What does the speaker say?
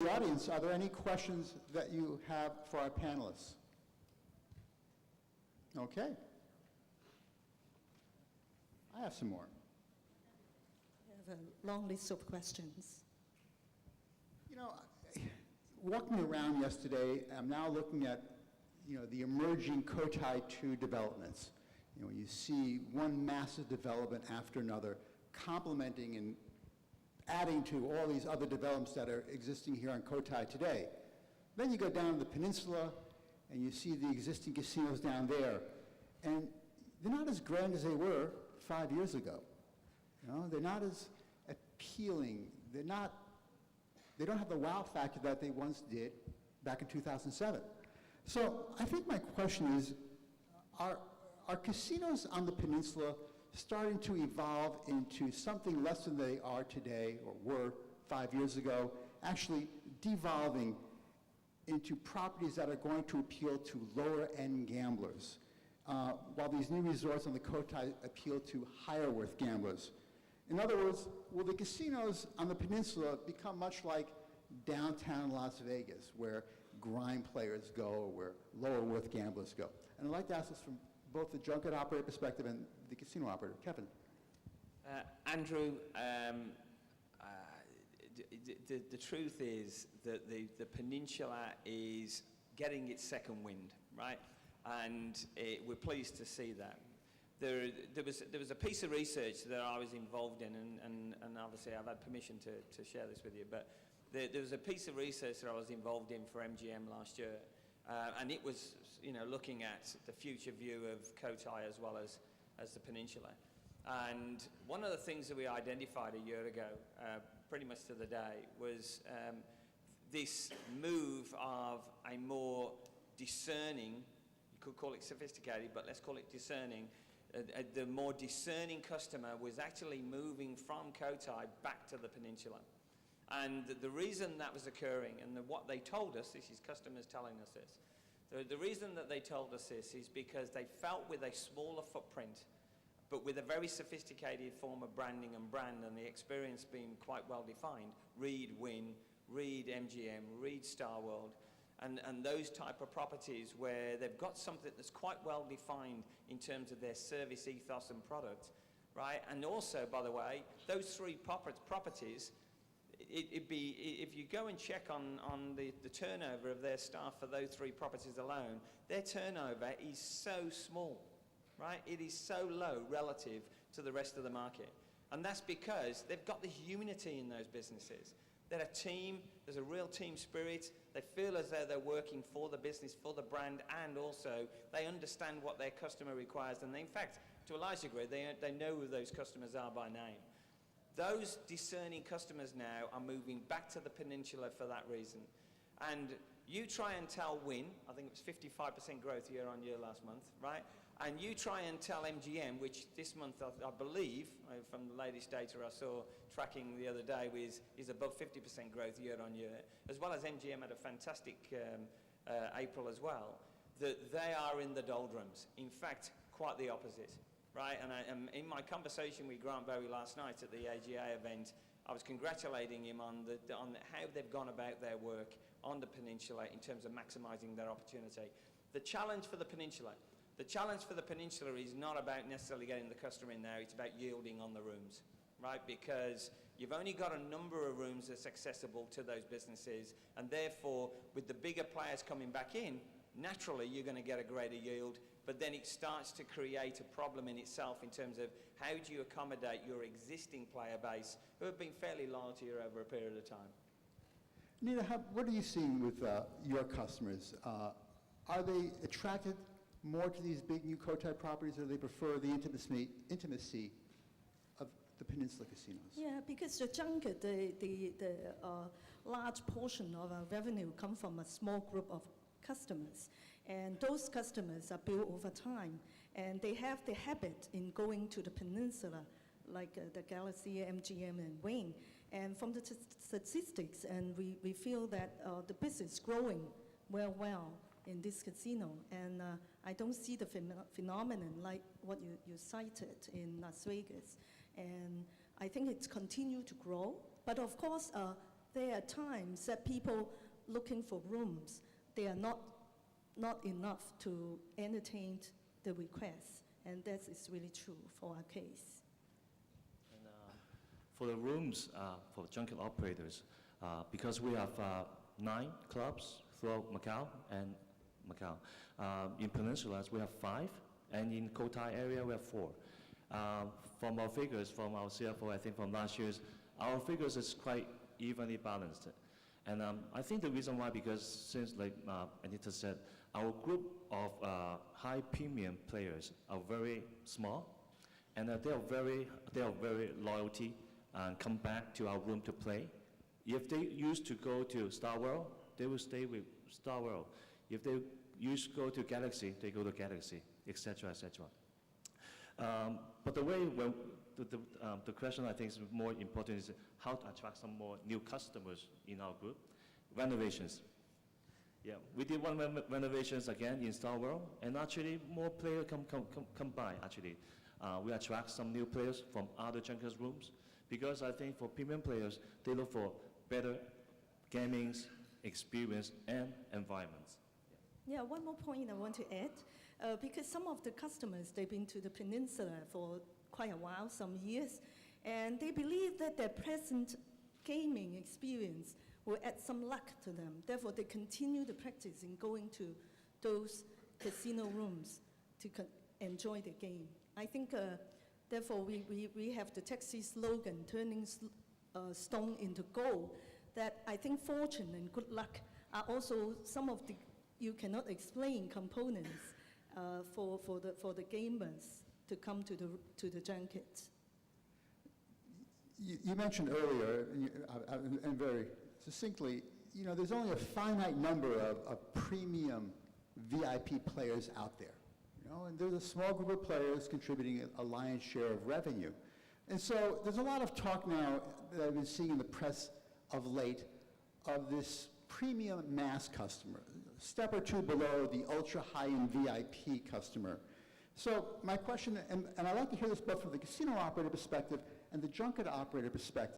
the audience, are there any questions that you have for our panelists? Okay. I have some more. I have a long list of questions. You know, walking around yesterday, I'm now looking at, the emerging Cotai 2 developments. You see one massive development after another, complementing and adding to all these other developments that are existing here on Cotai today. Then you go down to the peninsula, and you see the existing casinos down there. And they're not as grand as they were 5 years ago. They're not as appealing. They don't have the wow factor that they once did back in 2007. So I think my question is, are casinos on the peninsula starting to evolve into something less than they are today or were 5 years ago, actually devolving into properties that are going to appeal to lower-end gamblers, while these new resorts on the Cotai appeal to higher-worth gamblers? In other words, will the casinos on the peninsula become much like downtown Las Vegas, where grime players go, or where lower-worth gamblers go? And I'd like to ask this from both the junket operator perspective and the casino operator. Kevin. Andrew, the truth is that the peninsula is getting its second wind, right? And we're pleased to see that. There was a piece of research that I was involved in, and obviously I've had permission to share this with you, but there was a piece of research that I was involved in for MGM last year, and it was looking at the future view of Cotai as well as the peninsula. And one of the things that we identified a year ago, pretty much to the day, was this move of a more discerning, you could call it sophisticated, but let's call it discerning. The more discerning customer was actually moving from Cotai back to the peninsula. And the reason that was occurring, and what they told us, this is customers telling us this, the reason that they told us this is because they felt with a smaller footprint, but with a very sophisticated form of branding and brand, and the experience being quite well defined, Reed Wynn, Reed MGM, Reed Starworld, and those type of properties where they've got something that's quite well defined in terms of their service ethos and product, right? And also, by the way, those three properties, if you go and check on the turnover of their staff for those three properties alone, their turnover is so small, right? It is so low relative to the rest of the market. And that's because they've got the unity in those businesses. They're a team, there's a real team spirit, they feel as though they're working for the business, for the brand, and also they understand what their customer requires, and they, in fact, to a large degree, they know who those customers are by name. Those discerning customers now are moving back to the peninsula for that reason. And you try and tell Wynn, I think it was 55% growth year on year last month, right? And you try and tell MGM, which this month I believe, from the latest data I saw tracking the other day, is above 50% growth year on year, as well as MGM had a fantastic April as well, that they are in the doldrums. In fact, quite the opposite, right? And in my conversation with Grant Bowie last night at the AGA event, I was congratulating him on how they've gone about their work on the peninsula in terms of maximising their opportunity. The challenge for the peninsula is not about necessarily getting the customer in there, it's about yielding on the rooms, right? Because you've only got a number of rooms that's accessible to those businesses, and therefore, with the bigger players coming back in, naturally you're going to get a greater yield, but then it starts to create a problem in itself in terms of how do you accommodate your existing player base who have been fairly loyal to you over a period of time. Nina, what are you seeing with your customers? Are they attracted more to these big new Cotai properties, or do they prefer the intimacy of the Peninsula casinos? Yeah, because the junket, the large portion of our revenue come from a small group of customers, and those customers are built over time, and they have the habit in going to the peninsula, like the Galaxy, MGM, and Wynn. And from the statistics, and we feel that the business is growing well in this casino, and I don't see the phenomenon like what you cited in Las Vegas, and I think it's continued to grow. But of course, there are times that people looking for rooms, they are not enough to entertain the requests, and that is really true for our case. And, for the rooms for junket operators, because we have 9 clubs throughout Macau and Macau. In Peninsulas, we have 5, and in Cotai area, we have 4. From our figures, from our CFO, I think from last year's, our figures is quite evenly balanced. And I think the reason why, because since, like Anita said, our group of high premium players are very small, and they are very loyalty and come back to our room to play. If they used to go to Star World, they will stay with Star World. If they used to go to Galaxy, they go to Galaxy, etc., etc. But the way, well, the question I think is more important is how to attract some more new customers in our group. Renovations. Yeah, we did one renovations again in Star World, and actually more players come by, actually. We attract some new players from other junkets rooms, because I think for premium players, they look for better gaming experience and environments. Yeah, one more point I want to add, because some of the customers, they've been to the peninsula for quite a while, some years, and they believe that their present gaming experience will add some luck to them. Therefore, they continue the practice in going to those casino rooms to enjoy the game. I think, therefore, we have the taxi slogan, turning stone into gold, that I think fortune and good luck are also some of the you cannot explain components for the gamers to come to the junket. You mentioned earlier, and very succinctly, you know, there's only a finite number of premium VIP players out there. You know, and there's a small group of players contributing a lion's share of revenue. And so there's a lot of talk now that I've been seeing in the press of late of this premium mass customer, step or two below the ultra high-end VIP customer. So my question, and I'd like to hear this both from the casino operator perspective and the junket operator perspective.